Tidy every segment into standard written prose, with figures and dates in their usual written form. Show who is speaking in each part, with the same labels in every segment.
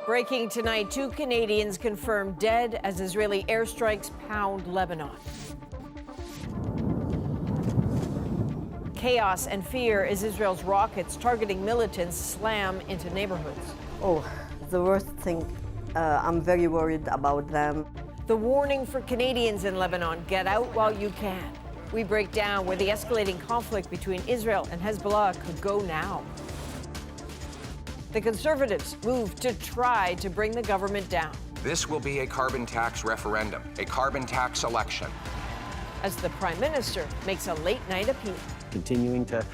Speaker 1: Breaking tonight, 2 Canadians confirmed dead as Israeli airstrikes pound Lebanon. Chaos and fear as Israel's rockets targeting militants slam into neighborhoods.
Speaker 2: Oh, the worst thing. I'm very worried about them.
Speaker 1: The warning for Canadians in Lebanon: get out while you can. We break down where the escalating conflict between Israel and Hezbollah could go now. The Conservatives move to try to bring the government down.
Speaker 3: This will be a carbon tax referendum, a carbon tax election.
Speaker 1: As the Prime Minister makes a late-night appeal.
Speaker 4: Continuing to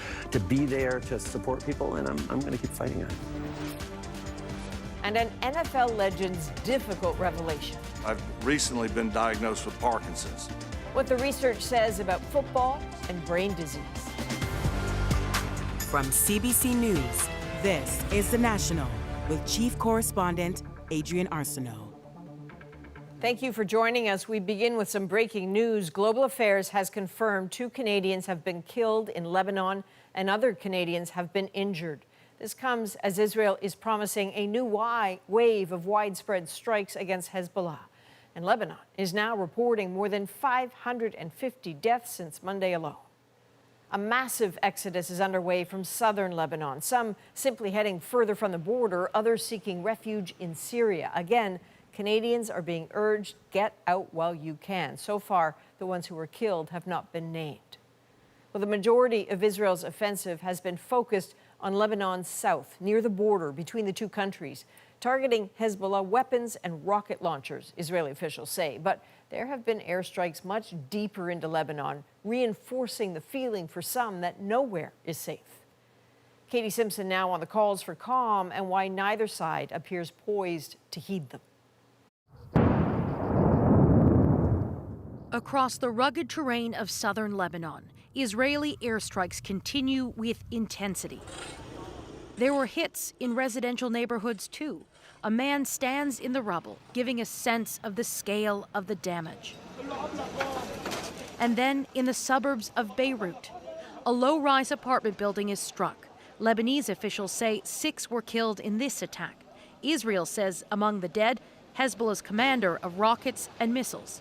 Speaker 4: be there to support people, and I'm going to keep fighting on it.
Speaker 1: And an NFL legend's difficult revelation.
Speaker 5: I've recently been diagnosed with Parkinson's.
Speaker 1: What the research says about football and brain disease.
Speaker 6: From CBC News, this is The National with Chief Correspondent Adrian Arsenault.
Speaker 1: Thank you for joining us. We begin with some breaking news. Global Affairs has confirmed 2 Canadians have been killed in Lebanon and other Canadians have been injured. This comes as Israel is promising a new wave of widespread strikes against Hezbollah. And Lebanon is now reporting more than 550 deaths since Monday alone. A massive exodus is underway from southern Lebanon, some simply heading further from the border, others seeking refuge in Syria. Again, Canadians are being urged, get out while you can. So far, the ones who were killed have not been named. Well, the majority of Israel's offensive has been focused on Lebanon's south, near the border between the two countries, targeting Hezbollah weapons and rocket launchers, Israeli officials say. But there have been airstrikes much deeper into Lebanon, reinforcing the feeling for some that nowhere is safe. Katie Simpson now on the calls for calm and why neither side appears poised to heed them.
Speaker 7: Across the rugged terrain of southern Lebanon, Israeli airstrikes continue with intensity. There were hits in residential neighborhoods too. A man stands in the rubble, giving a sense of the scale of the damage. And then in the suburbs of Beirut, a low-rise apartment building is struck. Lebanese officials say 6 were killed in this attack. Israel says among the dead, Hezbollah's commander of rockets and missiles.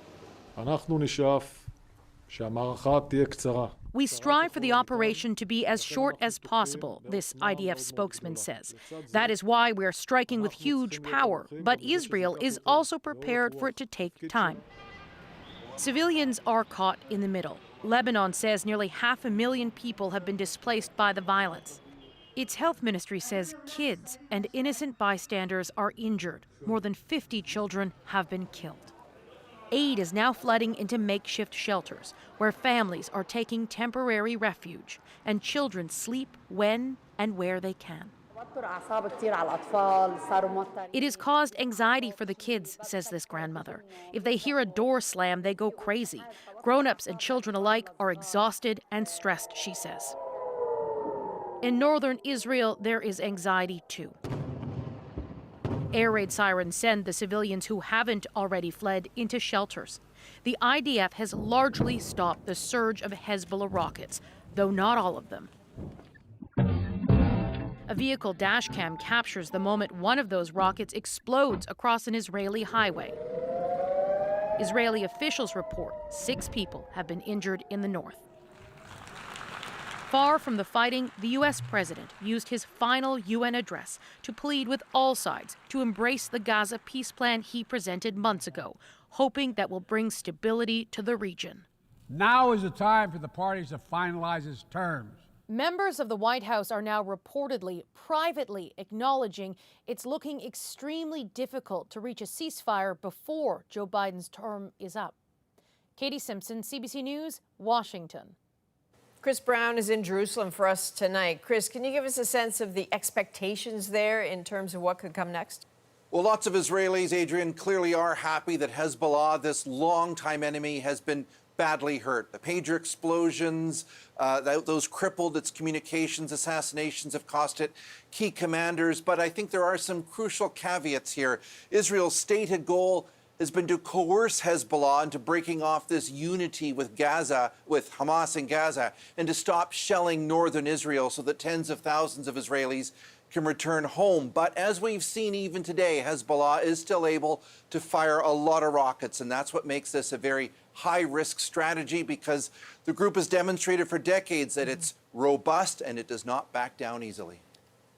Speaker 7: We strive for the operation to be as short as possible, this IDF spokesman says. That is why we're striking with huge power, but Israel is also prepared for it to take time. Civilians are caught in the middle. Lebanon says nearly 500,000 people have been displaced by the violence. Its health ministry says kids and innocent bystanders are injured. More than 50 children have been killed. Aid is now flooding into makeshift shelters where families are taking temporary refuge and children sleep when and where they can. It has caused anxiety for the kids, says this grandmother. If they hear a door slam, they go crazy. Grown-ups and children alike are exhausted and stressed, she says. In northern Israel, there is anxiety too. Air raid sirens send the civilians who haven't already fled into shelters. The IDF has largely stopped the surge of Hezbollah rockets, though not all of them. A vehicle dashcam captures the moment one of those rockets explodes across an Israeli highway. Israeli officials report 6 people have been injured in the north. Far from the fighting, the U.S. president used his final UN address to plead with all sides to embrace the Gaza peace plan he presented months ago, hoping that will bring stability to the region.
Speaker 8: Now is the time for the parties to finalize its terms.
Speaker 7: Members of the White House are now reportedly, privately acknowledging it's looking extremely difficult to reach a ceasefire before Joe Biden's term is up. Katie Simpson, CBC News, Washington.
Speaker 1: Chris Brown is in Jerusalem for us tonight. Chris, can you give us a sense of the expectations there in terms of what could come next?
Speaker 9: Well, lots of Israelis, Adrian, clearly are happy that Hezbollah, this longtime enemy, has been badly hurt. The pager explosions, those crippled its communications, assassinations have cost it key commanders. But I think there are some crucial caveats here. Israel's stated goal has been to coerce Hezbollah into breaking off this unity with Gaza, with Hamas in Gaza, and to stop shelling northern Israel so that tens of thousands of Israelis can return home. But as we've seen even today, Hezbollah is still able to fire a lot of rockets, and that's what makes this a very high-risk strategy, because the group has demonstrated for decades that it's robust and it does not back down easily.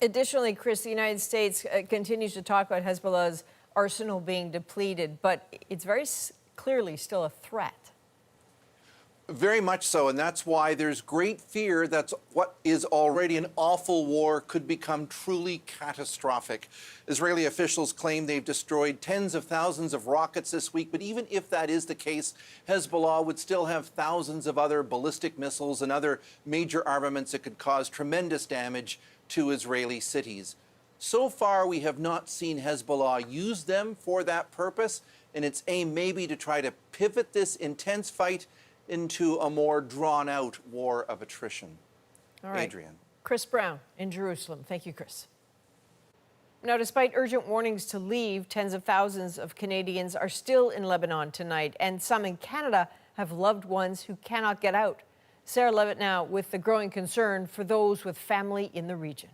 Speaker 1: Additionally, Chris, the United States continues to talk about Hezbollah's arsenal being depleted, but it's very clearly still a threat.
Speaker 9: Very much so, and that's why there's great fear that what is already an awful war could become truly catastrophic. Israeli officials claim they've destroyed tens of thousands of rockets this week, but even if that is the case, Hezbollah would still have thousands of other ballistic missiles and other major armaments that could cause tremendous damage to Israeli cities. So far, we have not seen Hezbollah use them for that purpose, and its aim may be to try to pivot this intense fight into a more drawn-out war of attrition.
Speaker 1: All right.
Speaker 9: Adrian.
Speaker 1: Chris Brown in Jerusalem. Thank you, Chris. Now, despite urgent warnings to leave, tens of thousands of Canadians are still in Lebanon tonight, and some in Canada have loved ones who cannot get out. Sarah Levitt now with the growing concern for those with family in the region.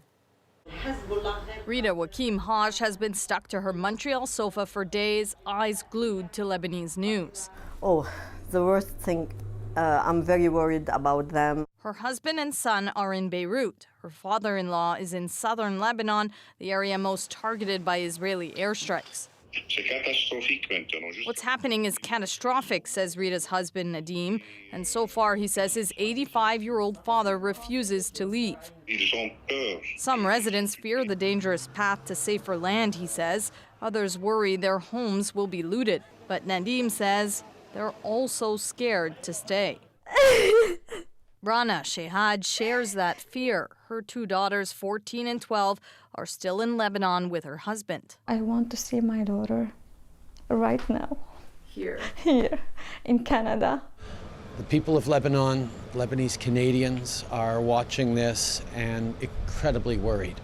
Speaker 10: Rita Wakim Haj has been stuck to her Montreal sofa for days, eyes glued to Lebanese news.
Speaker 2: Oh, the worst thing, I'm very worried about them.
Speaker 10: Her husband and son are in Beirut. Her father-in-law is in southern Lebanon, the area most targeted by Israeli airstrikes. What's happening is catastrophic, says Rita's husband, Nadim. And so far, he says his 85-year-old father refuses to leave. Some residents fear the dangerous path to safer land, he says. Others worry their homes will be looted. But Nadim says they're also scared to stay. Rana Shehad shares that fear. Her two daughters, 14 and 12, are still in Lebanon with her husband.
Speaker 11: I want to see my daughter right now.
Speaker 10: Here
Speaker 11: In Canada.
Speaker 4: The people of Lebanon, Lebanese Canadians, are watching this and incredibly worried.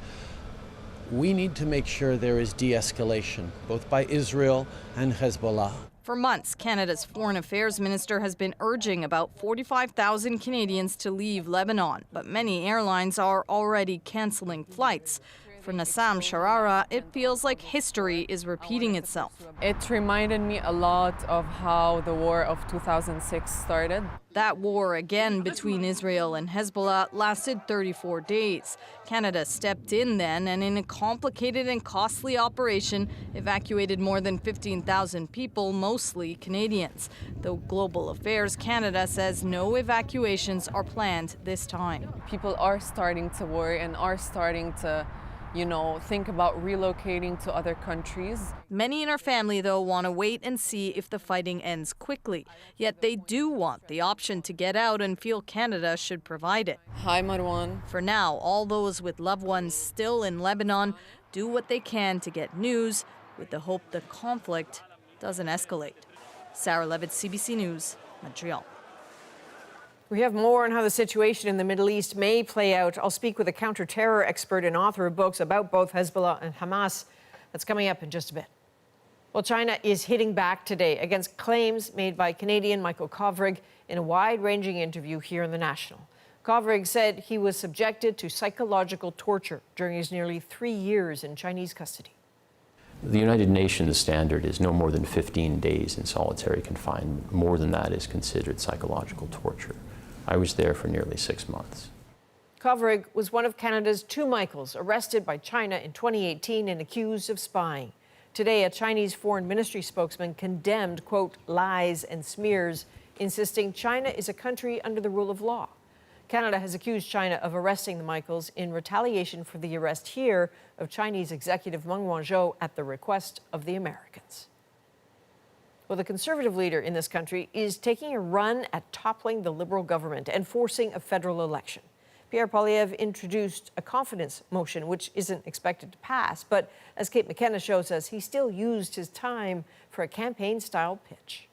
Speaker 4: We need to make sure there is de-escalation, both by Israel and Hezbollah.
Speaker 10: For months, Canada's Foreign Affairs Minister has been urging about 45,000 Canadians to leave Lebanon, but many airlines are already canceling flights. For Nassam Sharara, it feels like history is repeating itself.
Speaker 12: It reminded me a lot of how the war of 2006 started.
Speaker 10: That war, again between Israel and Hezbollah, lasted 34 days. Canada stepped in then and in a complicated and costly operation evacuated more than 15,000 people, mostly Canadians. Though Global Affairs Canada says no evacuations are planned this time.
Speaker 12: People are starting to worry and are starting to think about relocating to other countries.
Speaker 10: Many in her family, though, want to wait and see if the fighting ends quickly. Yet they do want the option to get out and feel Canada should provide it.
Speaker 12: Hi, Marwan.
Speaker 10: For now, all those with loved ones still in Lebanon do what they can to get news with the hope the conflict doesn't escalate. Sarah Levitt, CBC News, Montreal.
Speaker 1: We have more on how the situation in the Middle East may play out. I'll speak with a counter-terror expert and author of books about both Hezbollah and Hamas. That's coming up in just a bit. Well, China is hitting back today against claims made by Canadian Michael Kovrig in a wide-ranging interview here in The National. Kovrig said he was subjected to psychological torture during his nearly 3 years in Chinese custody.
Speaker 13: The United Nations standard is no more than 15 days in solitary confinement. More than that is considered psychological torture. I was there for nearly 6 months.
Speaker 1: Kovrig was one of Canada's two Michaels arrested by China in 2018 and accused of spying. Today, a Chinese foreign ministry spokesman condemned, quote, lies and smears, insisting China is a country under the rule of law. Canada has accused China of arresting the Michaels in retaliation for the arrest here of Chinese executive Meng Wanzhou at the request of the Americans. Well, the Conservative leader in this country is taking a run at toppling the Liberal government and forcing a federal election. Pierre Poilievre introduced a confidence motion, which isn't expected to pass. But as Kate McKenna shows us, he still used his time for a campaign-style pitch.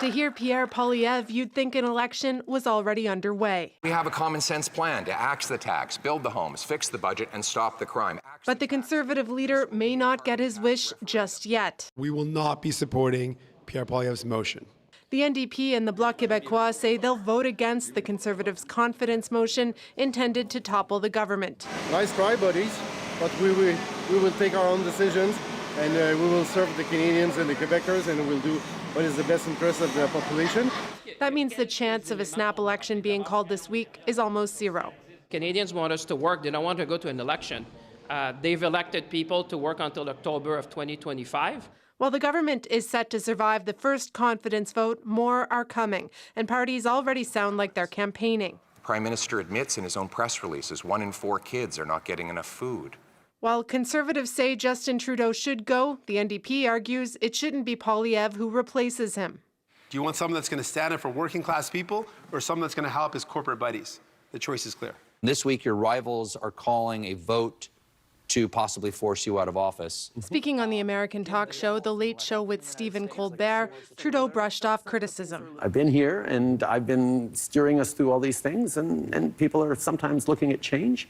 Speaker 14: To hear Pierre Poilievre, you'd think an election was already underway.
Speaker 3: We have a common sense plan to axe the tax, build the homes, fix the budget, and stop the crime.
Speaker 14: But the Conservative leader may not get his wish just yet.
Speaker 15: We will not be supporting Pierre Poilievre's motion.
Speaker 14: The NDP and the Bloc Québécois say they'll vote against the Conservatives' confidence motion intended to topple the government.
Speaker 15: Nice try, buddies, but we will take our own decisions, and we will serve the Canadians and the Quebecers, and we'll do what is the best interest of the population.
Speaker 14: That means the chance of a snap election being called this week is almost zero.
Speaker 16: Canadians want us to work. They don't want to go to an election. They've elected people to work until October of 2025.
Speaker 14: While the government is set to survive the first confidence vote, more are coming, and parties already sound like they're campaigning.
Speaker 3: The Prime Minister admits in his own press releases 1 in 4 kids are not getting enough food.
Speaker 14: While Conservatives say Justin Trudeau should go, the NDP argues it shouldn't be Poilievre who replaces him.
Speaker 17: Do you want someone that's going to stand up for working class people or someone that's going to help his corporate buddies? The choice is clear.
Speaker 18: This week, your rivals are calling a vote to possibly force you out of office.
Speaker 14: Speaking on the American talk show, The Late Show with Stephen Colbert, Trudeau brushed off criticism.
Speaker 4: I've been here and I've been steering us through all these things, and people are sometimes looking at change.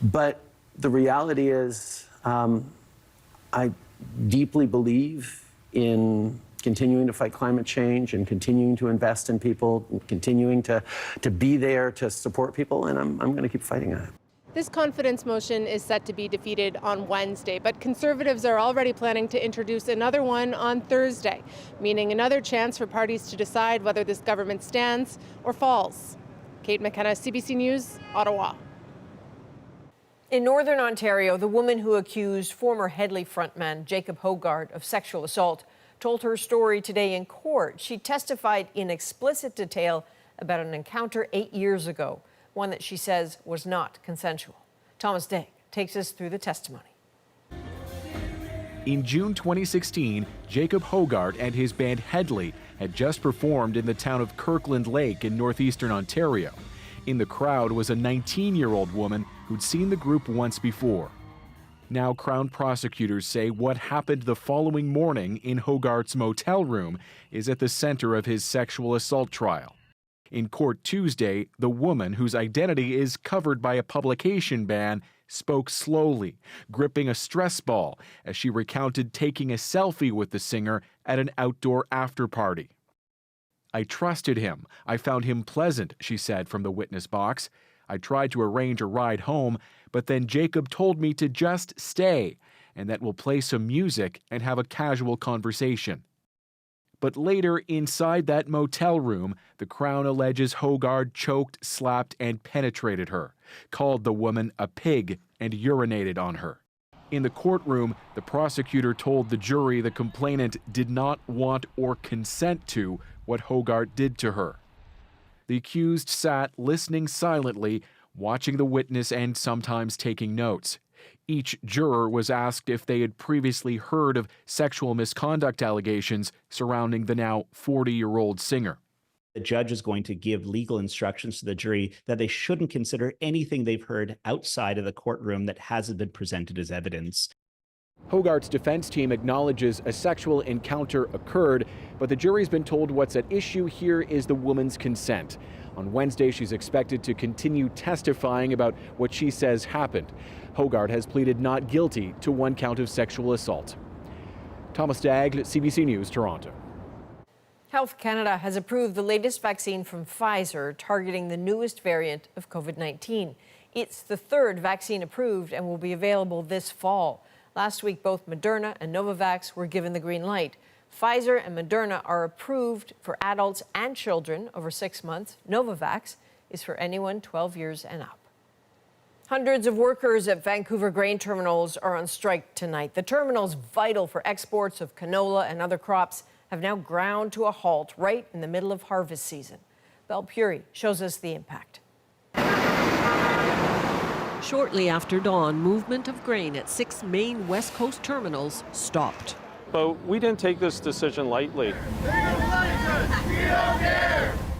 Speaker 4: But the reality is, I deeply believe in continuing to fight climate change and continuing to invest in people, and continuing to be there to support people, and I'm going to keep fighting at it.
Speaker 14: This confidence motion is set to be defeated on Wednesday, but Conservatives are already planning to introduce another one on Thursday, meaning another chance for parties to decide whether this government stands or falls. Kate McKenna, CBC News, Ottawa.
Speaker 1: In Northern Ontario, the woman who accused former Hedley frontman Jacob Hoggard of sexual assault told her story today in court. She testified in explicit detail about an encounter 8 years ago, one that she says was not consensual. Thomas Degg takes us through the testimony.
Speaker 19: In June 2016, Jacob Hoggard and his band Hedley had just performed in the town of Kirkland Lake in northeastern Ontario. In the crowd was a 19-year-old woman who'd seen the group once before. Now Crown prosecutors say what happened the following morning in Hoggard's motel room is at the center of his sexual assault trial. In court Tuesday, the woman, whose identity is covered by a publication ban, spoke slowly, gripping a stress ball as she recounted taking a selfie with the singer at an outdoor after-party. "I trusted him. I found him pleasant," she said from the witness box. "I tried to arrange a ride home, but then Jacob told me to just stay and that we'll play some music and have a casual conversation." But later, inside that motel room, the Crown alleges Hoggard choked, slapped, and penetrated her, called the woman a pig, and urinated on her. In the courtroom, the prosecutor told the jury the complainant did not want or consent to what Hoggard did to her. The accused sat listening silently, watching the witness and sometimes taking notes. Each juror was asked if they had previously heard of sexual misconduct allegations surrounding the now 40-year-old singer.
Speaker 20: The judge is going to give legal instructions to the jury that they shouldn't consider anything they've heard outside of the courtroom that hasn't been presented as evidence.
Speaker 19: Hoggard's defense team acknowledges a sexual encounter occurred, but the jury's been told what's at issue here is the woman's consent. On Wednesday, she's expected to continue testifying about what she says happened. Hoggard has pleaded not guilty to 1 count of sexual assault. Thomas Dagg, CBC News, Toronto.
Speaker 1: Health Canada has approved the latest vaccine from Pfizer targeting the newest variant of COVID-19. It's the 3rd vaccine approved and will be available this fall. Last week, both Moderna and Novavax were given the green light. Pfizer and Moderna are approved for adults and children over 6 months. Novavax is for anyone 12 years and up. Hundreds of workers at Vancouver grain terminals are on strike tonight. The terminals, vital for exports of canola and other crops, have now ground to a halt right in the middle of harvest season. Belle Puri shows us the impact.
Speaker 21: Shortly after dawn, movement of grain at 6 main West Coast terminals stopped.
Speaker 22: But we didn't take this decision lightly.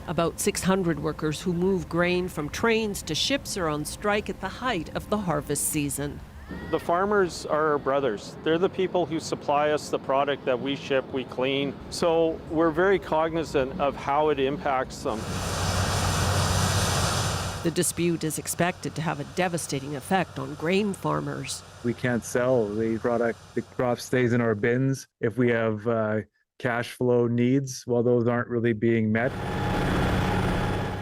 Speaker 21: About 600 workers who move grain from trains to ships are on strike at the height of the harvest season.
Speaker 22: The farmers are our brothers. They're the people who supply us the product that we ship, we clean. So we're very cognizant of how it impacts them.
Speaker 21: The dispute is expected to have a devastating effect on grain farmers.
Speaker 23: We can't sell the product. The crop stays in our bins. If we have
Speaker 5: cash flow needs, well, those aren't really being met.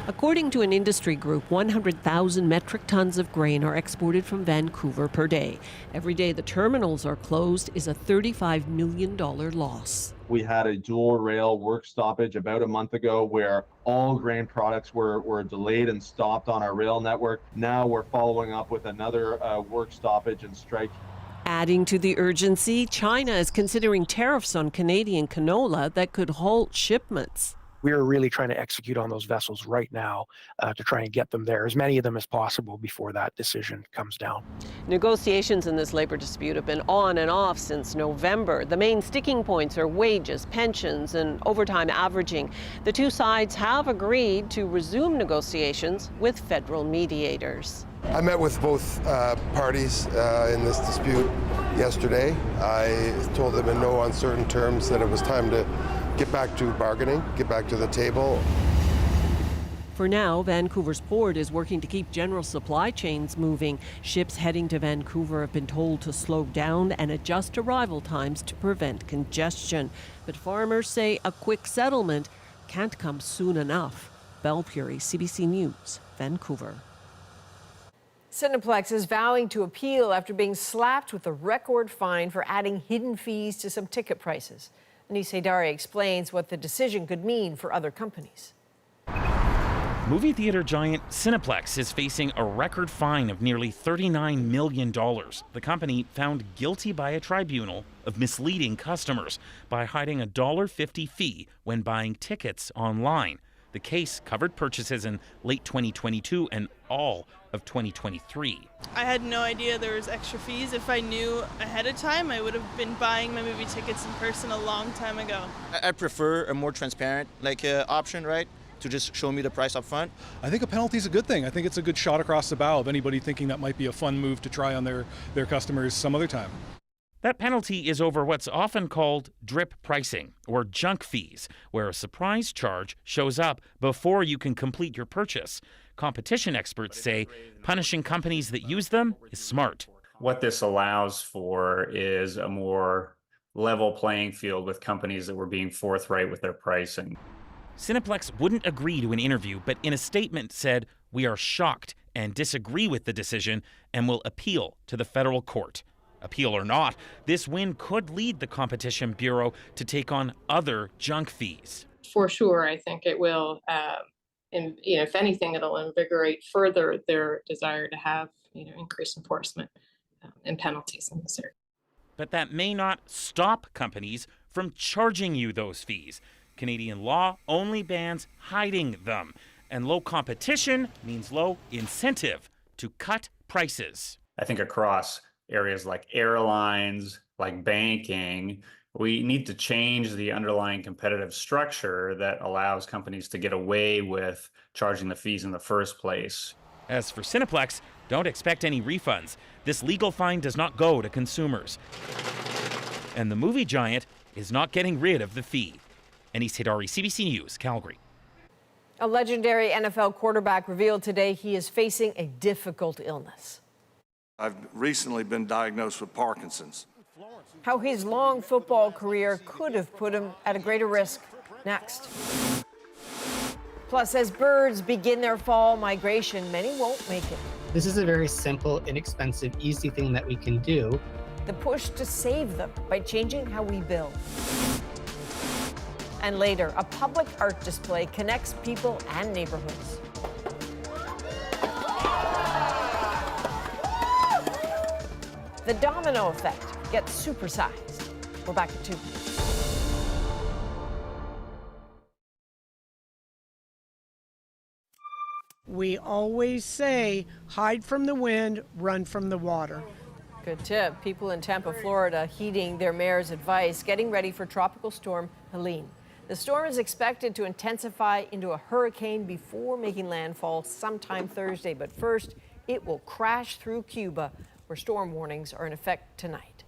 Speaker 21: According to an industry group, 100,000 metric tons of grain are exported from Vancouver per day. Every day the terminals are closed is a $35 million loss.
Speaker 6: We had a dual rail work stoppage about a month ago where all grain products were delayed and stopped on our rail network. Now we're following up with another work stoppage and strike.
Speaker 21: Adding to the urgency, China is considering tariffs on Canadian canola that could halt shipments.
Speaker 23: We're really trying to execute on those vessels right now to try and get them there, as many of them as possible before that decision comes down.
Speaker 21: Negotiations in this labor dispute have been on and off since November. The main sticking points are wages, pensions, and overtime averaging. The two sides have agreed to resume negotiations with federal mediators.
Speaker 24: I met with both parties in this dispute yesterday. I told them in no uncertain terms that it was time to get back to bargaining, get back to the table.
Speaker 21: For now, Vancouver's port is working to keep general supply chains moving. Ships heading to Vancouver have been told to slow down and adjust arrival times to prevent congestion. But farmers say a quick settlement can't come soon enough. Belle Puri, CBC News, Vancouver.
Speaker 1: Cineplex is vowing to appeal after being slapped with a record fine for adding hidden fees to some ticket prices. Anis Haidari explains what the decision could mean for other companies.
Speaker 25: Movie theater giant Cineplex is facing a record fine of nearly $39 million. The company found guilty by a tribunal of misleading customers by hiding a $1.50 fee when buying tickets online. The case covered purchases in late 2022 and all of 2023.
Speaker 26: I had no idea there was extra fees. If I knew ahead of time, I would have been buying my movie tickets in person a long time ago.
Speaker 27: I prefer a more transparent option, right? To just show me the price up front.
Speaker 28: I think a penalty is a good thing. I think it's a good shot across the bow of anybody thinking that might be a fun move to try on their customers some other time.
Speaker 25: That penalty is over what's often called drip pricing, or junk fees, where a surprise charge shows up before you can complete your purchase. Competition experts say punishing companies that use them is smart.
Speaker 29: What this allows for is a more level playing field with companies that were being forthright with their pricing.
Speaker 25: Cineplex wouldn't agree to an interview, but in a statement said, "We are shocked and disagree with the decision and will appeal to the federal court." Appeal or not, this win could lead the Competition Bureau to take on other junk fees.
Speaker 30: For sure, I think it will, if anything, it'll invigorate further their desire to have, increased enforcement and penalties in this area.
Speaker 25: But that may not stop companies from charging you those fees. Canadian law only bans hiding them, and low competition means low incentive to cut prices.
Speaker 29: I think across areas like airlines, like banking, we need to change the underlying competitive structure that allows companies to get away with charging the fees in the first place.
Speaker 25: As for Cineplex, don't expect any refunds. This legal fine does not go to consumers. And the movie giant is not getting rid of the fee. Anis Haidari, CBC News, Calgary.
Speaker 1: A legendary NFL quarterback revealed today he is facing a difficult illness.
Speaker 31: I've recently been diagnosed with Parkinson's.
Speaker 1: How his long football career could have put him at a greater risk. Next. Plus, as birds begin their fall migration, many won't make it.
Speaker 32: This is a very simple, inexpensive, easy thing that we can do.
Speaker 1: The push to save them by changing how we build. And later, a public art display connects people and neighborhoods. The domino effect gets supersized. We're back at 2.
Speaker 33: We always say, hide from the wind, run from the water.
Speaker 1: Good tip. People in Tampa, Florida, heeding their mayor's advice, getting ready for tropical storm Helene. The storm is expected to intensify into a hurricane before making landfall sometime Thursday. But first, it will crash through Cuba, where storm warnings are in effect tonight.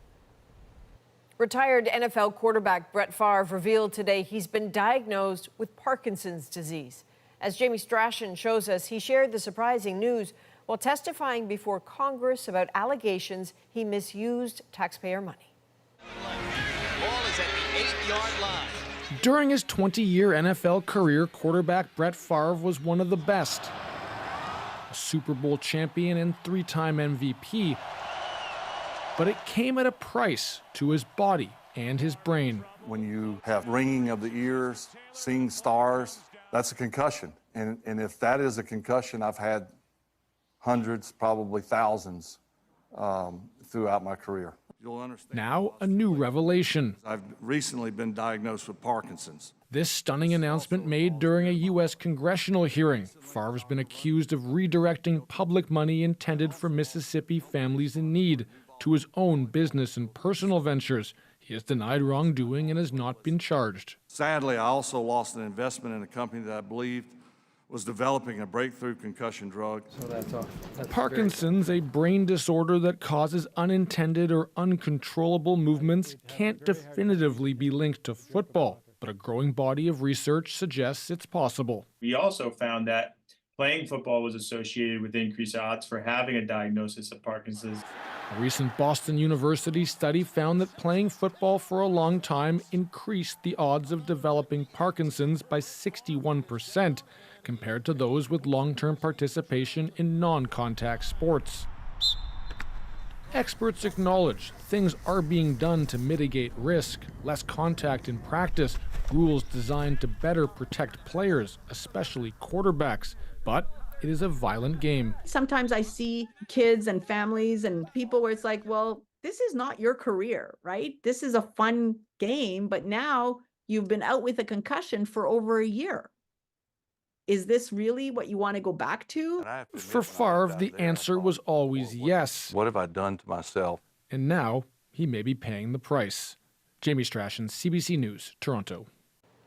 Speaker 1: Retired NFL quarterback Brett Favre revealed today he's been diagnosed with Parkinson's disease. As Jamie Strachan shows us, he shared the surprising news while testifying before Congress about allegations he misused taxpayer money.
Speaker 34: Ball is at the 8-yard line.
Speaker 2: During his 20-year NFL career, quarterback Brett Favre was one of the best. A Super Bowl champion and 3-time MVP. But it came at a price to his body and his brain.
Speaker 31: When you have ringing of the ears, seeing stars, that's a concussion. And if that is a concussion, I've had hundreds, probably thousands throughout my career. You'll understand.
Speaker 2: Now, a new revelation.
Speaker 31: I've recently been diagnosed with Parkinson's.
Speaker 2: This stunning announcement made during a U.S. congressional hearing. Favre's been accused of redirecting public money intended for Mississippi families in need to his own business and personal ventures. He has denied wrongdoing and has not been charged.
Speaker 31: Sadly, I also lost an investment in a company that I believed was developing a breakthrough concussion drug.
Speaker 2: So that's Parkinson's, a brain disorder that causes unintended or uncontrollable movements, can't definitively be linked to football, but a growing body of research suggests it's possible.
Speaker 3: We also found that playing football was associated with increased odds for having a diagnosis of Parkinson's.
Speaker 2: A recent Boston University study found that playing football for a long time increased the odds of developing Parkinson's by 61%, compared to those with long-term participation in non-contact sports. Experts acknowledge things are being done to mitigate risk, less contact in practice, rules designed to better protect players, especially quarterbacks, but it is a violent game.
Speaker 7: Sometimes I see kids and families and people where it's like, well, this is not your career, right? This is a fun game, but now you've been out with a concussion for over a year. Is this really what you want to go back to?
Speaker 2: For Favre, the answer was always yes.
Speaker 31: What have I done to myself?
Speaker 2: And now he may be paying the price. Jamie Strachan, CBC News, Toronto.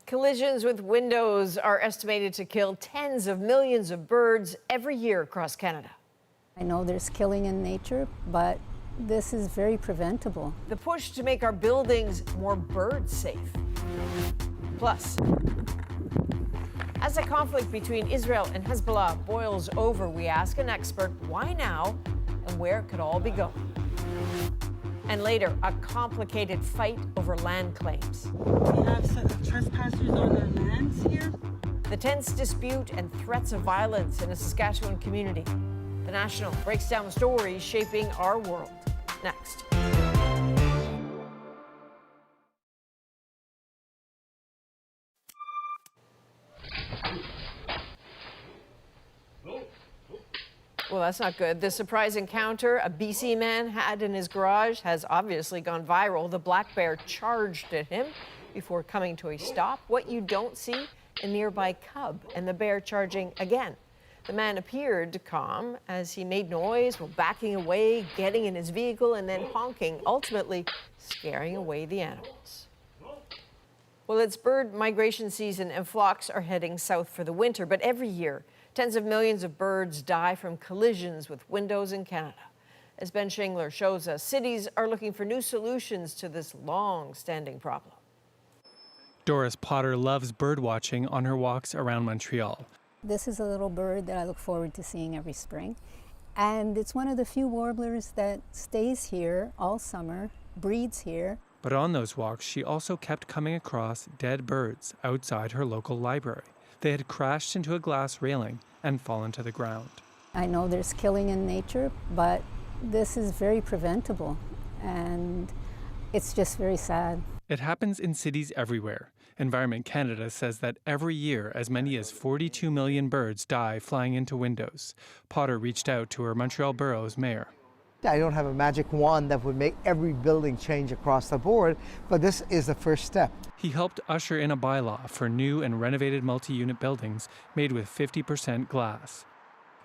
Speaker 1: Collisions with windows are estimated to kill tens of millions of birds every year across Canada.
Speaker 8: I know there's killing in nature, but this is very preventable.
Speaker 1: The push to make our buildings more bird safe. Plus, as the conflict between Israel and Hezbollah boils over, we ask an expert why now and where it could all be going. And later, a complicated fight over land claims.
Speaker 9: We have trespassers on their lands here.
Speaker 1: The tense dispute and threats of violence in a Saskatchewan community. The National breaks down the stories shaping our world. Next. Well, that's not good. The surprise encounter a BC man had in his garage has obviously gone viral. The black bear charged at him before coming to a stop. What you don't see, a nearby cub and the bear charging again. The man appeared calm as he made noise while backing away, getting in his vehicle, and then honking, ultimately scaring away the animals. Well, it's bird migration season and flocks are heading south for the winter, but every year, tens of millions of birds die from collisions with windows in Canada. As Ben Shingler shows us, cities are looking for new solutions to this long-standing problem.
Speaker 10: Doris Potter loves bird watching on her walks around Montreal.
Speaker 8: This is a little bird that I look forward to seeing every spring. And it's one of the few warblers that stays here all summer, breeds here.
Speaker 10: But on those walks, she also kept coming across dead birds outside her local library. They had crashed into a glass railing and fallen to the ground.
Speaker 8: I know there's killing in nature, but this is very preventable, and it's just very sad.
Speaker 10: It happens in cities everywhere. Environment Canada says that every year, as many as 42 million birds die flying into windows. Potter reached out to her Montreal borough's mayor.
Speaker 11: I don't have a magic wand that would make every building change across the board, but this is the first step.
Speaker 10: He helped usher in a bylaw for new and renovated multi-unit buildings made with 50% glass.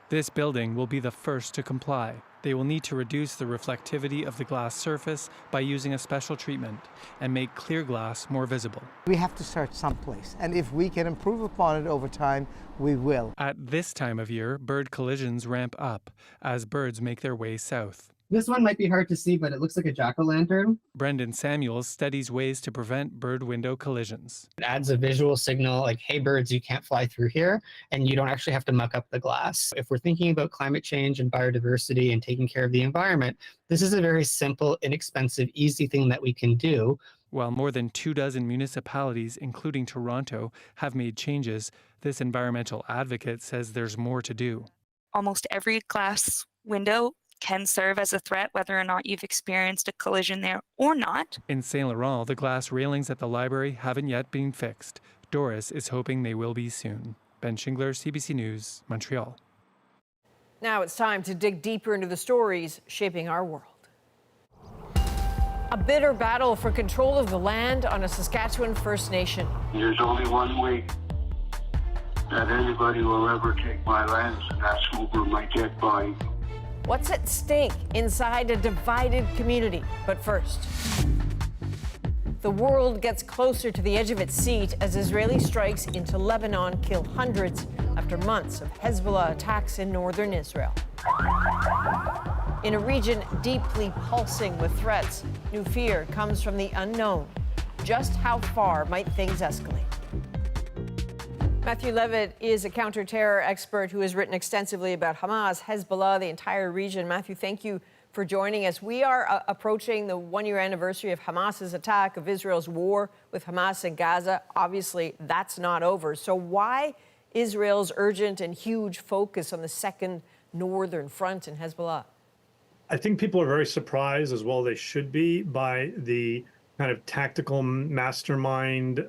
Speaker 10: This building will be the first to comply. They will need to reduce the reflectivity of the glass surface by using a special treatment and make clear glass more visible.
Speaker 11: We have to start someplace, and if we can improve upon it over time, we will.
Speaker 10: At this time of year, bird collisions ramp up as birds make their way south.
Speaker 32: This one might be hard to see, but it looks like a jack-o'-lantern.
Speaker 10: Brendan Samuels studies ways to prevent bird-window collisions.
Speaker 32: It adds a visual signal like, hey, birds, you can't fly through here, and you don't actually have to muck up the glass. If we're thinking about climate change and biodiversity and taking care of the environment, this is a very simple, inexpensive, easy thing that we can do.
Speaker 10: While more than 24 municipalities, including Toronto, have made changes, this environmental advocate says there's more to do.
Speaker 4: Almost every glass window can serve as a threat, whether or not you've experienced a collision there or not.
Speaker 10: In Saint Laurent, the glass railings at the library haven't yet been fixed. Doris is hoping they will be soon. Ben Schingler, CBC News, Montreal.
Speaker 1: Now it's time to dig deeper into the stories shaping our world. A bitter battle for control of the land on a Saskatchewan First Nation.
Speaker 5: There's only one way that anybody will ever take my lands, and that's over my dead body.
Speaker 1: What's at stake inside a divided community? But first, the world gets closer to the edge of its seat as Israeli strikes into Lebanon kill hundreds after months of Hezbollah attacks in northern Israel. In a region deeply pulsing with threats, new fear comes from the unknown. Just how far might things escalate? Matthew Levitt is a counter-terror expert who has written extensively about Hamas, Hezbollah, the entire region. Matthew, thank you for joining us. We are approaching the one-year anniversary of Hamas's attack, of Israel's war with Hamas in Gaza. Obviously, that's not over. So why Israel's urgent and huge focus on the second northern front in Hezbollah?
Speaker 6: I think people are very surprised, as well they should be, by the kind of tactical mastermind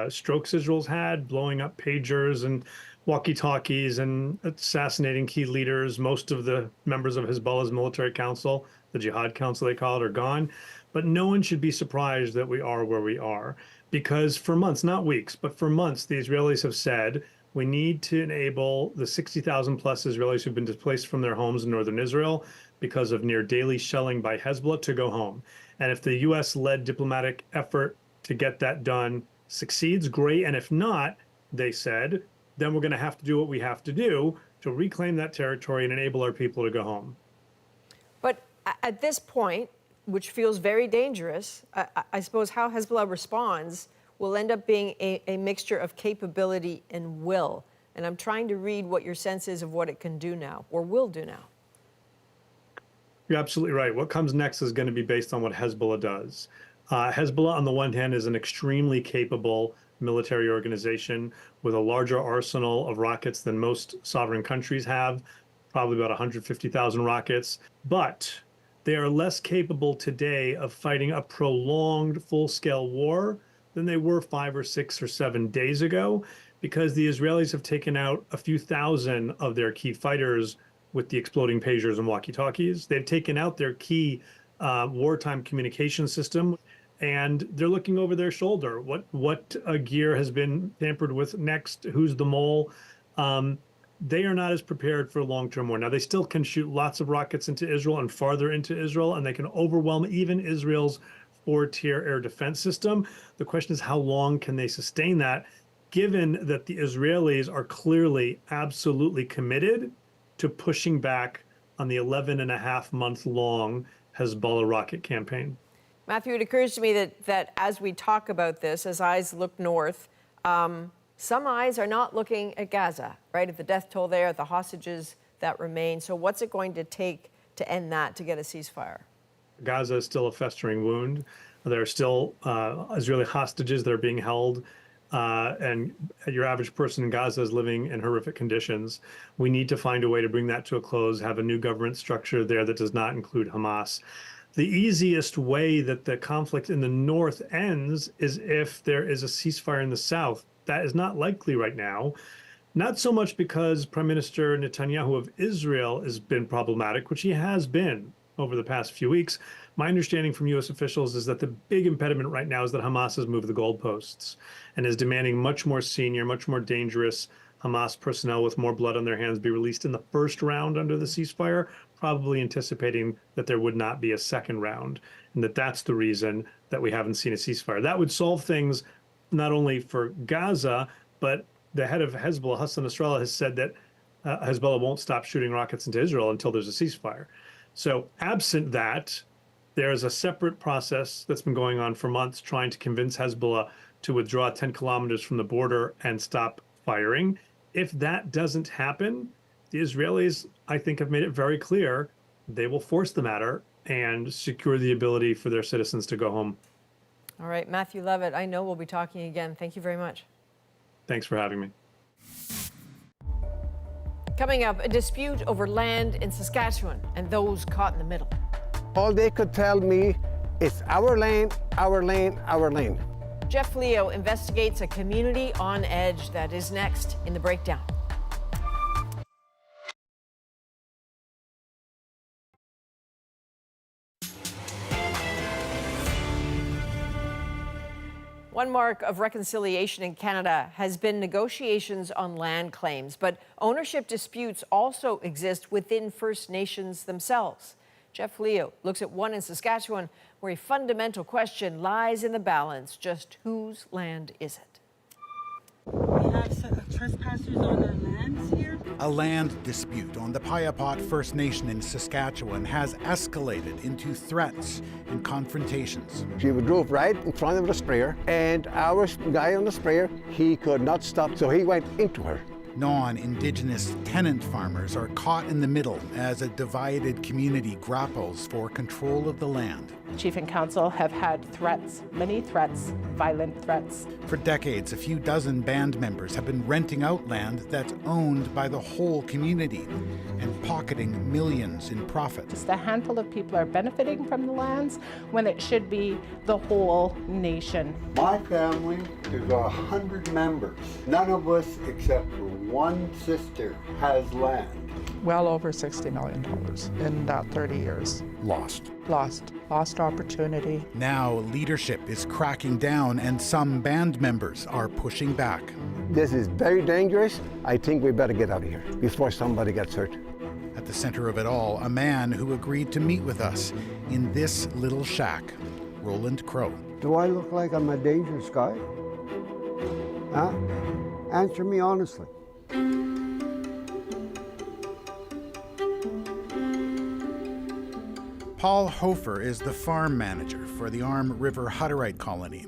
Speaker 6: strokes Israel's had, blowing up pagers and walkie-talkies and assassinating key leaders. Most of the members of Hezbollah's military council, the Jihad Council they call it, are gone. But no one should be surprised that we are where we are, because for months, not weeks, but for months, the Israelis have said, we need to enable the 60,000 plus Israelis who've been displaced from their homes in northern Israel because of near daily shelling by Hezbollah to go home. And if the U.S.-led diplomatic effort to get that done succeeds, great. And if not, they said, then we're going to have to do what we have to do to reclaim that territory and enable our people to go home.
Speaker 1: But at this point, which feels very dangerous, I suppose how Hezbollah responds will end up being a mixture of capability and will. And I'm trying to read what your sense is of what it can do now, or will do now.
Speaker 6: You're absolutely right. What comes next is going to be based on what Hezbollah does. Hezbollah, on the one hand, is an extremely capable military organization with a larger arsenal of rockets than most sovereign countries have, probably about 150,000 rockets. But they are less capable today of fighting a prolonged full-scale war than they were 5 or 6 or 7 days ago, because the Israelis have taken out a few thousand of their key fighters with the exploding pagers and walkie-talkies. They've taken out their key wartime communication system, and they're looking over their shoulder. What gear has been tampered with next? Who's the mole? They are not as prepared for long-term war. Now, they still can shoot lots of rockets into Israel and farther into Israel, and they can overwhelm even Israel's 4-tier air defense system. The question is, how long can they sustain that, given that the Israelis are clearly absolutely committed to pushing back on the 11.5-month-long Hezbollah rocket campaign?
Speaker 1: Matthew, it occurs to me that as we talk about this, as eyes look north, some eyes are not looking at Gaza, right? At the death toll there, at the hostages that remain. So what's it going to take to end that, to get a ceasefire?
Speaker 6: Gaza is still a festering wound. There are still Israeli hostages that are being held, and your average person in Gaza is living in horrific conditions. We need to find a way to bring that to a close, have a new government structure there that does not include Hamas. The easiest way that the conflict in the north ends is if there is a ceasefire in the south. That is not likely right now. Not so much because Prime Minister Netanyahu of Israel has been problematic, which he has been over the past few weeks. My understanding from U.S. officials is that the big impediment right now is that Hamas has moved the goalposts and is demanding much more senior, much more dangerous Hamas personnel with more blood on their hands be released in the first round under the ceasefire, probably anticipating that there would not be a second round, and that's the reason that we haven't seen a ceasefire. That would solve things not only for Gaza, but the head of Hezbollah, Hassan Nasrallah, has said that Hezbollah won't stop shooting rockets into Israel until there's a ceasefire. So absent that, there is a separate process that's been going on for months trying to convince Hezbollah to withdraw 10 kilometers from the border and stop firing. If that doesn't happen, the Israelis, I think, have made it very clear they will force the matter and secure the ability for their citizens to go home.
Speaker 1: All right, Matthew Levitt, I know we'll be talking again. Thank you very much.
Speaker 6: Thanks for having me.
Speaker 1: Coming up, a dispute over land in Saskatchewan and those caught in the middle.
Speaker 12: All they could tell me is our lane, our lane, our lane.
Speaker 1: Jeff Leo investigates a community on edge. That is next in the breakdown. One mark of reconciliation in Canada has been negotiations on land claims, but ownership disputes also exist within First Nations themselves. Jeff Leo looks at one in Saskatchewan where a fundamental question lies in the balance. Just whose land is it?
Speaker 9: We have trespassers on their lands here.
Speaker 13: A land dispute on the Piapot First Nation in Saskatchewan has escalated into threats and confrontations.
Speaker 12: She drove right in front of the sprayer, and our guy on the sprayer, he could not stop, so he went into her.
Speaker 13: Non-Indigenous tenant farmers are caught in the middle as a divided community grapples for control of the land.
Speaker 14: Chief and Council have had threats, many threats, violent threats.
Speaker 13: For decades, a few dozen band members have been renting out land that's owned by the whole community and pocketing millions in profit.
Speaker 14: Just a handful of people are benefiting from the lands when it should be the whole nation.
Speaker 15: My family is 100 members. None of us, except for one sister, has land.
Speaker 14: Well over $60 million in that 30 years. Lost opportunity.
Speaker 13: Now leadership is cracking down and some band members are pushing back.
Speaker 12: This is very dangerous. I think we better get out of here before somebody gets hurt.
Speaker 13: At the center of it all, a man who agreed to meet with us in this little shack, Roland Crow.
Speaker 15: Do I look like I'm a dangerous guy? Huh? Answer me honestly.
Speaker 13: Paul Hofer is the farm manager for the Arm River Hutterite colony.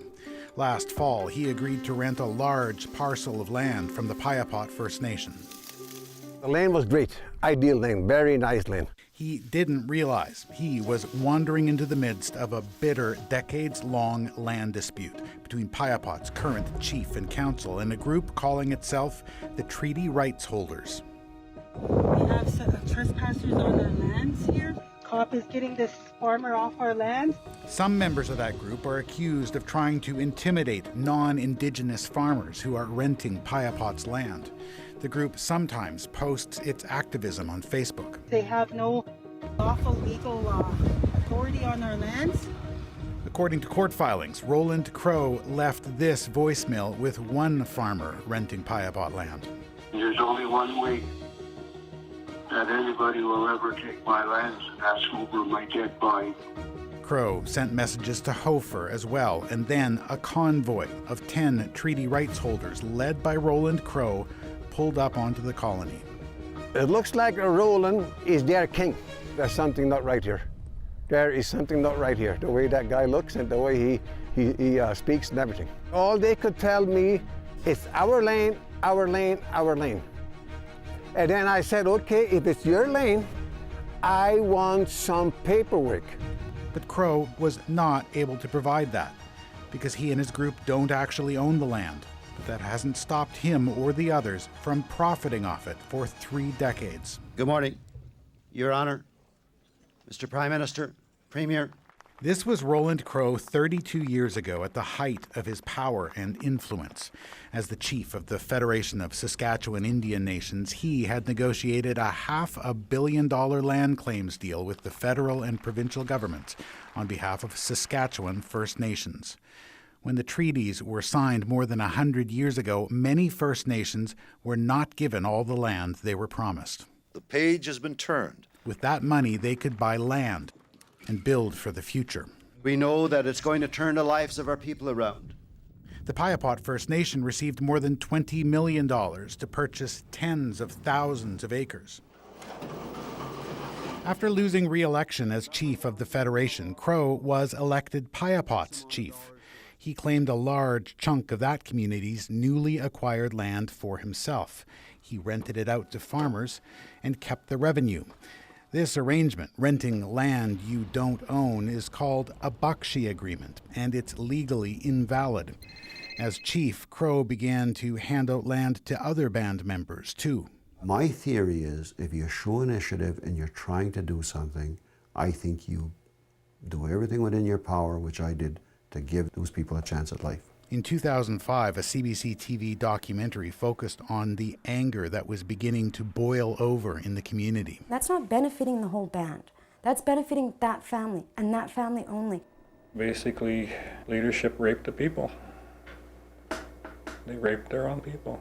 Speaker 13: Last fall, he agreed to rent a large parcel of land from the Piapot First Nation.
Speaker 12: The land was great, ideal land, very nice land.
Speaker 13: He didn't realize he was wandering into the midst of a bitter, decades-long land dispute between Piapot's current chief and council and a group calling itself the Treaty Rights Holders.
Speaker 9: We have trespassers on their lands here. COP is getting this farmer off our land.
Speaker 13: Some members of that group are accused of trying to intimidate non-Indigenous farmers who are renting Piapot's land. The group sometimes posts its activism on Facebook.
Speaker 9: They have no lawful legal authority on our lands.
Speaker 13: According to court filings, Roland Crow left this voicemail with one farmer renting Piapot land.
Speaker 5: There's only one way that anybody will ever take my lands, and that's over my dead body.
Speaker 13: Crow sent messages to Hofer as well, and then a convoy of 10 treaty rights holders led by Roland Crow pulled up onto the colony.
Speaker 12: It looks like Roland is their king. There's something not right here. There is something not right here. The way that guy looks and the way he speaks and everything. All they could tell me is our lane, our lane, our lane. And then I said, okay, if it's your lane, I want some paperwork.
Speaker 13: But Crow was not able to provide that because he and his group don't actually own the land. But that hasn't stopped him or the others from profiting off it for 3 decades.
Speaker 16: Good morning, Your Honor, Mr. Prime Minister, Premier.
Speaker 13: This was Roland Crow 32 years ago at the height of his power and influence. As the chief of the Federation of Saskatchewan Indian Nations, he had negotiated a $500 million land claims deal with the federal and provincial governments on behalf of Saskatchewan First Nations. When the treaties were signed more than 100 years ago, many First Nations were not given all the land they were promised.
Speaker 16: The page has been turned.
Speaker 13: With that money, they could buy land and build for the future.
Speaker 16: We know that it's going to turn the lives of our people around.
Speaker 13: The Piapot First Nation received more than $20 million to purchase tens of thousands of acres. After losing re-election as chief of the Federation, Crow was elected Piapot's chief. He claimed a large chunk of that community's newly acquired land for himself. He rented it out to farmers and kept the revenue. This arrangement, renting land you don't own, is called a Bakshi agreement, and it's legally invalid. As chief, Crow began to hand out land to other band members, too.
Speaker 17: My theory is if you show initiative and you're trying to do something, I think you do everything within your power, which I did, to give those people a chance at life.
Speaker 13: In 2005, a CBC TV documentary focused on the anger that was beginning to boil over in the community.
Speaker 18: That's not benefiting the whole band. That's benefiting that family and that family only.
Speaker 19: Basically, leadership raped the people. They raped their own people.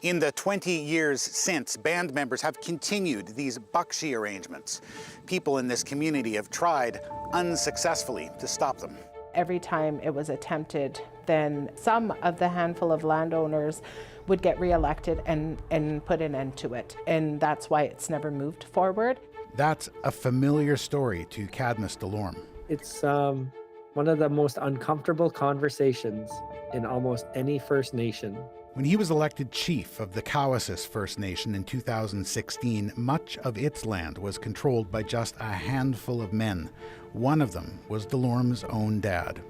Speaker 13: In the 20 years since, band members have continued these Bakshi arrangements. People in this community have tried unsuccessfully to stop them.
Speaker 20: Every time it was attempted, then some of the handful of landowners would get reelected and put an end to it. And that's why it's never moved forward.
Speaker 13: That's a familiar story to Cadmus Delorme.
Speaker 21: It's one of the most uncomfortable conversations in almost any First Nation.
Speaker 13: When he was elected chief of the Cowessess First Nation in 2016, much of its land was controlled by just a handful of men. One of them was Delorme's own dad.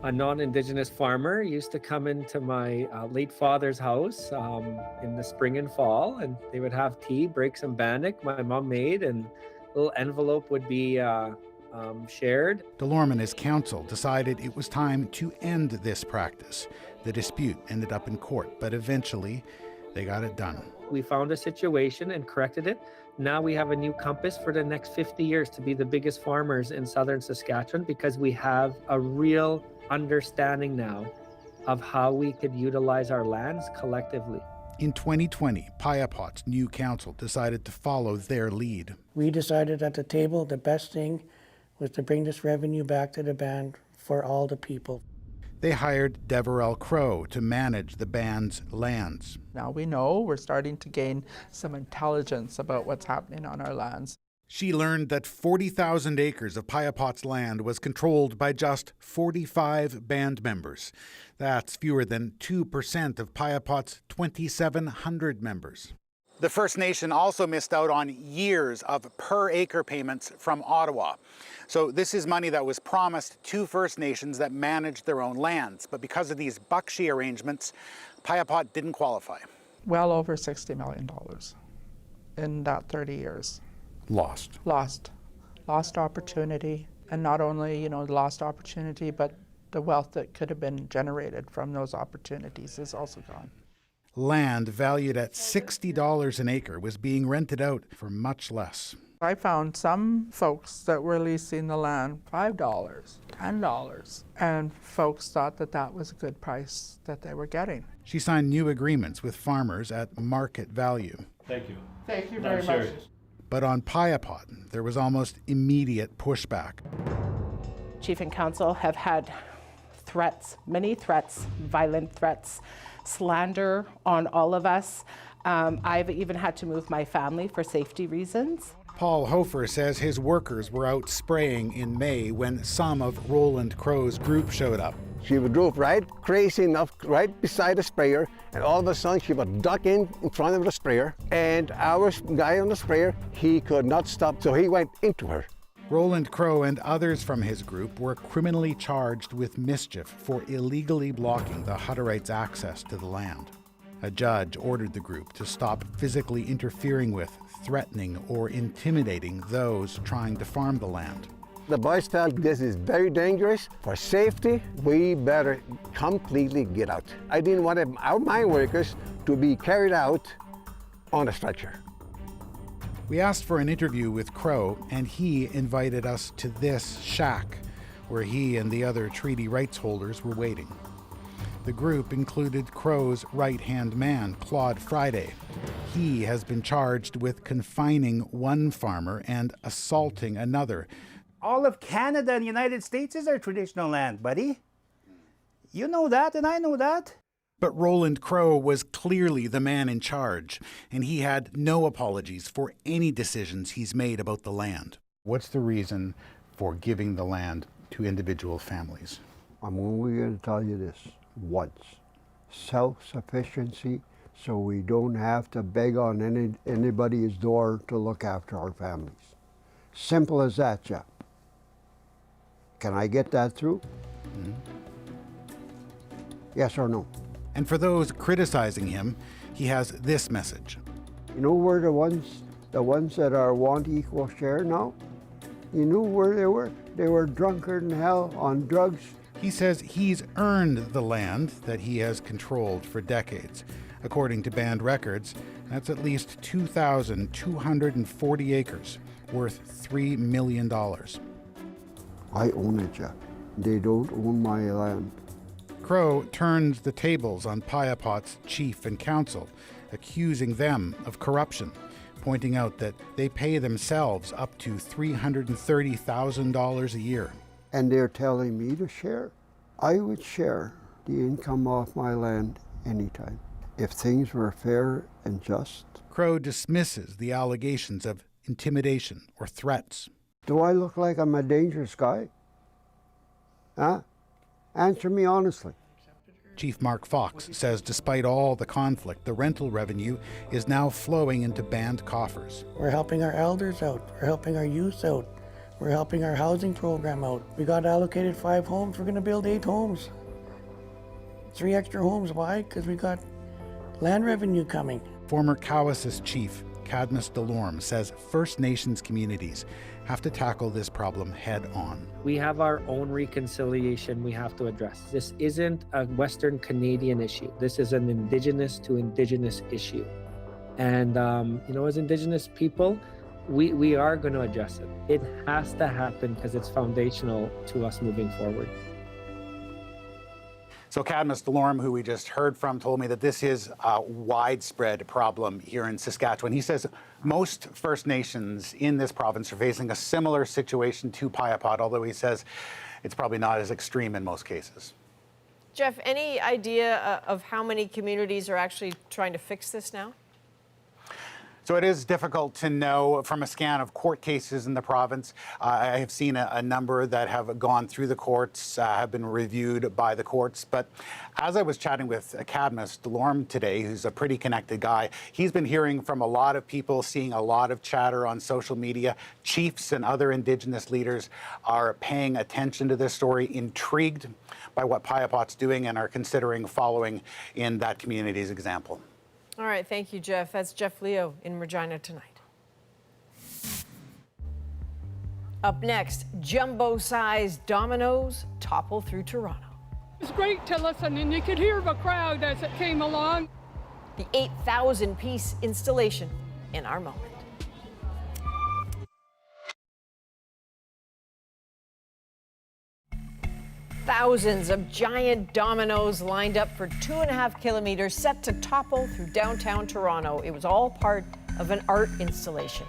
Speaker 21: A non-Indigenous farmer used to come into my late father's house in the spring and fall, and they would have tea, break some bannock my mom made, and a little envelope would be shared.
Speaker 13: Delorme and his council decided it was time to end this practice. The dispute ended up in court, but eventually they got it done.
Speaker 21: We found a situation and corrected it. Now we have a new compass for the next 50 years to be the biggest farmers in southern Saskatchewan, because we have a real understanding now of how we could utilize our lands collectively.
Speaker 13: In 2020, Piapot's new council decided to follow their lead.
Speaker 22: We decided at the table the best thing was to bring this revenue back to the band for all the people.
Speaker 13: They hired Deverell Crow to manage the band's lands.
Speaker 14: Now we know we're starting to gain some intelligence about what's happening on our lands.
Speaker 13: She learned that 40,000 acres of Piapot's land was controlled by just 45 band members. That's fewer than 2% of Piapot's 2,700 members. The First Nation also missed out on years of per-acre payments from Ottawa. So this is money that was promised to First Nations that managed their own lands. But because of these Bakshi arrangements, Piapot didn't qualify.
Speaker 14: Well over $60 million in that 30 years.
Speaker 13: Lost.
Speaker 14: Lost opportunity. And not only, lost opportunity, but the wealth that could have been generated from those opportunities is also gone.
Speaker 13: Land valued at $60 an acre was being rented out for much less.
Speaker 14: I found some folks that were leasing the land $5, $10, and folks thought that that was a good price that they were getting.
Speaker 13: She signed new agreements with farmers at market value.
Speaker 19: Thank you.
Speaker 14: Thank you very much.
Speaker 13: But on Piapot, there was almost immediate pushback.
Speaker 20: Chief and council have had threats, many threats, violent threats, slander on all of us. I've even had to move my family for safety reasons.
Speaker 13: Paul Hofer says his workers were out spraying in May when some of Roland Crow's group showed up.
Speaker 12: She drove right crazy enough right beside the sprayer, and all of a sudden she would duck in front of the sprayer, and our guy on the sprayer, he could not stop, so he went into her.
Speaker 13: Roland Crow and others from his group were criminally charged with mischief for illegally blocking the Hutterites' access to the land. A judge ordered the group to stop physically interfering with, threatening, or intimidating those trying to farm the land.
Speaker 12: The boys felt this is very dangerous. For safety, we better completely get out. I didn't want our mine workers to be carried out on a stretcher.
Speaker 13: We asked for an interview with Crow, and he invited us to this shack, where he and the other treaty rights holders were waiting. The group included Crow's right-hand man, Claude Friday. He has been charged with confining one farmer and assaulting another.
Speaker 23: All of Canada and the United States is our traditional land, buddy. You know that, and I know that.
Speaker 13: But Roland Crow was clearly the man in charge, and he had no apologies for any decisions he's made about the land. What's the reason for giving the land to individual families?
Speaker 17: I'm only going to tell you this once. Self-sufficiency, so we don't have to beg on anybody's door to look after our families. Simple as that, Jeff. Can I get that through? Mm-hmm. Yes or no?
Speaker 13: And for those criticizing him, he has this message.
Speaker 17: You know where the ones that are want equal share now? You knew where they were? They were drunker than hell on drugs.
Speaker 13: He says he's earned the land that he has controlled for decades. According to band records, that's at least 2,240 acres, worth $3 million.
Speaker 17: I own it, Jeff. They don't own my land.
Speaker 13: Crow turns the tables on Piapot's chief and council, accusing them of corruption, pointing out that they pay themselves up to $330,000 a year.
Speaker 17: And they're telling me to share. I would share the income off my land anytime, if things were fair and just.
Speaker 13: Crow dismisses the allegations of intimidation or threats.
Speaker 17: Do I look like I'm a dangerous guy? Huh? Answer me honestly.
Speaker 13: Chief Mark Fox says despite all the conflict, the rental revenue is now flowing into band coffers.
Speaker 22: We're helping our elders out. We're helping our youth out. We're helping our housing program out. We got allocated 5 homes. We're going to build 8 homes. 3 extra homes. Why? Because we got land revenue coming.
Speaker 13: Former Cowessess chief Cadmus Delorme says First Nations communities have to tackle this problem head on.
Speaker 21: We have our own reconciliation we have to address. This isn't a Western Canadian issue. This is an Indigenous to Indigenous issue. And, as Indigenous people, we are going to address it. It has to happen because it's foundational to us moving forward.
Speaker 13: So Cadmus Delorme, who we just heard from, told me that this is a widespread problem here in Saskatchewan. He says most First Nations in this province are facing a similar situation to Piapot, although he says it's probably not as extreme in most cases.
Speaker 1: Jeff, any idea of how many communities are actually trying to fix this now?
Speaker 13: So it is difficult to know from a scan of court cases in the province. I have seen a number that have gone through the courts, have been reviewed by the courts. But as I was chatting with Cadmus Delorme today, who's a pretty connected guy, he's been hearing from a lot of people, seeing a lot of chatter on social media. Chiefs and other Indigenous leaders are paying attention to this story, intrigued by what Piapot's doing, and are considering following in that community's example.
Speaker 1: All right, thank you, Jeff. That's Jeff Leo in Regina tonight. Up next, jumbo-sized dominoes topple through Toronto.
Speaker 2: It's great to listen, and you could hear the crowd as it came along.
Speaker 1: The 8,000-piece installation in our moment. Thousands of giant dominoes lined up for 2.5 kilometers, set to topple through downtown Toronto. It was all part of an art installation.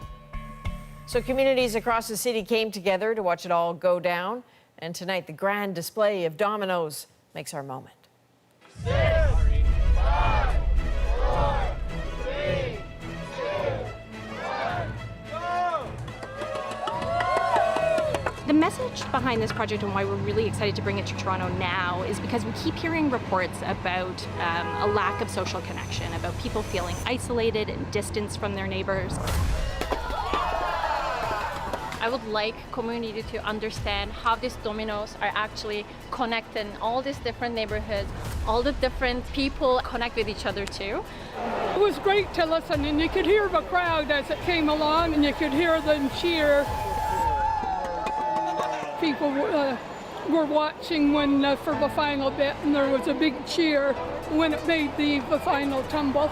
Speaker 1: So communities across the city came together to watch it all go down. And tonight, the grand display of dominoes makes our moment.
Speaker 3: 6, 5, 4, 3, 2, 1, go!
Speaker 7: The message behind this project and why we're really excited to bring it to Toronto now is because we keep hearing reports about a lack of social connection, about people feeling isolated and distanced from their neighbors.
Speaker 8: I would like community to understand how these dominoes are actually connecting all these different neighborhoods, all the different people connect with each other too.
Speaker 2: It was great to listen, and you could hear the crowd as it came along, and you could hear them cheer. People were watching when for the final bit, and there was a big cheer when it made the final tumble.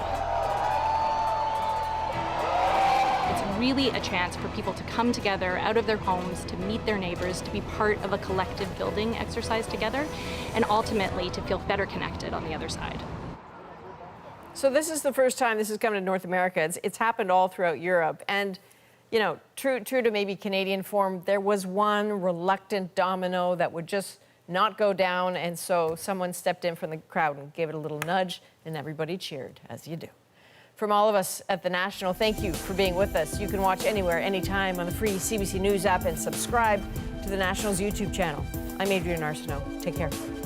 Speaker 7: It's really a chance for people to come together out of their homes, to meet their neighbors, to be part of a collective building exercise together, and ultimately to feel better connected on the other side.
Speaker 1: So this is the first time this is coming to North America. It's happened all throughout Europe. And you know, true to maybe Canadian form, there was one reluctant domino that would just not go down, and so someone stepped in from the crowd and gave it a little nudge, and everybody cheered, as you do. From all of us at The National, thank you for being with us. You can watch anywhere, anytime on the free CBC News app and subscribe to The National's YouTube channel. I'm Adrienne Arsenault. Take care.